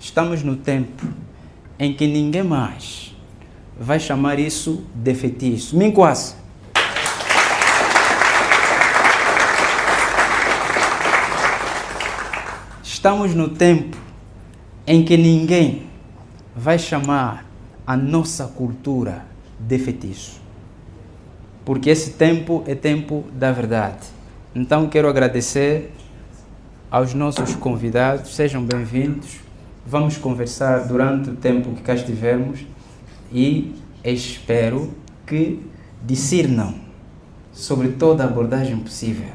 Estamos no tempo em que ninguém mais vai chamar isso de feitiço. Minkwasa. Estamos no tempo em que ninguém vai chamar a nossa cultura de feitiço. Porque esse tempo é tempo da verdade. Então quero agradecer aos nossos convidados, sejam bem-vindos. Vamos conversar durante o tempo que cá estivermos e espero que discernam sobre toda a abordagem possível.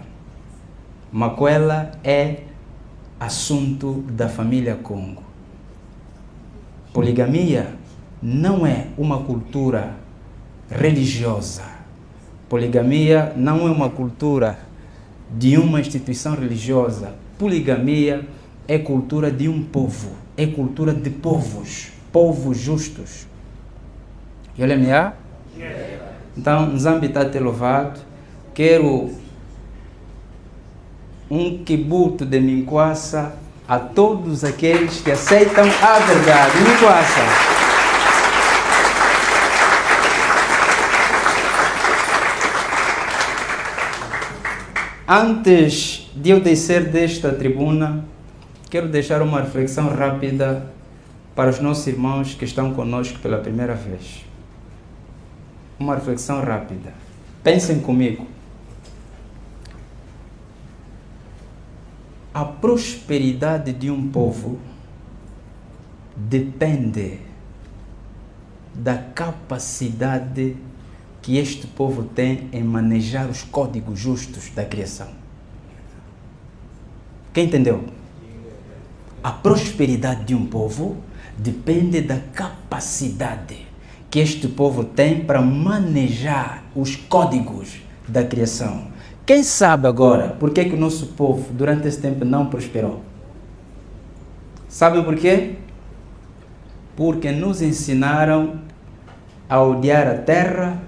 Maquela é assunto da família Congo. Poligamia não é uma cultura religiosa. Poligamia não é uma cultura de uma instituição religiosa. Poligamia é cultura de um povo, é cultura de povos, povos justos. E olha-me a? Então, Nzambi está te louvado. Quero um kibuto de Minkwasa a todos aqueles que aceitam a verdade. Minkwasa. Antes de eu descer desta tribuna, quero deixar uma reflexão rápida para os nossos irmãos que estão conosco pela primeira vez. Uma reflexão rápida. Pensem comigo. A prosperidade de um povo depende da capacidade que este povo tem em manejar os códigos justos da criação. Quem entendeu? A prosperidade de um povo depende da capacidade que este povo tem para manejar os códigos da criação. Quem sabe agora por que o nosso povo durante esse tempo não prosperou? Sabe por quê? Porque nos ensinaram a odiar a terra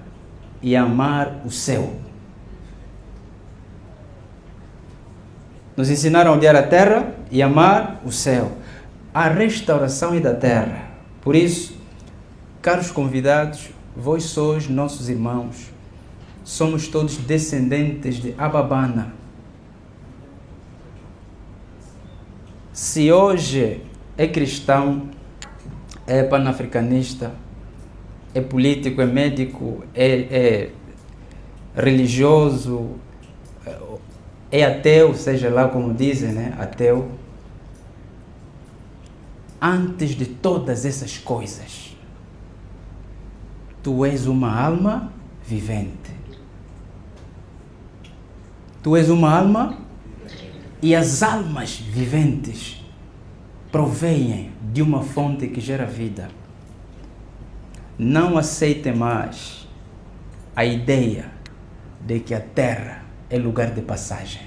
e a amar o céu. Nos ensinaram a odiar a terra e amar o céu. A restauração é da terra. Por isso, caros convidados, vós sois nossos irmãos. Somos todos descendentes de Ababana. Se hoje é cristão, é panafricanista, é político, é médico, é religioso, é ateu, seja lá como dizem, né? Ateu. Antes de todas essas coisas, tu és uma alma vivente. Tu és uma alma e as almas viventes provêm de uma fonte que gera vida. Não aceitem mais a ideia de que a terra é lugar de passagem.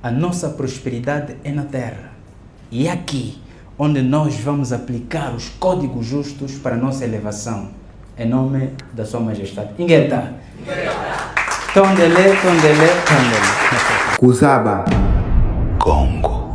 A nossa prosperidade é na terra. E é aqui onde nós vamos aplicar os códigos justos para a nossa elevação. Em nome da Sua Majestade. Ingeta. Tondele, tondele, tondele. Kuzaba. Congo.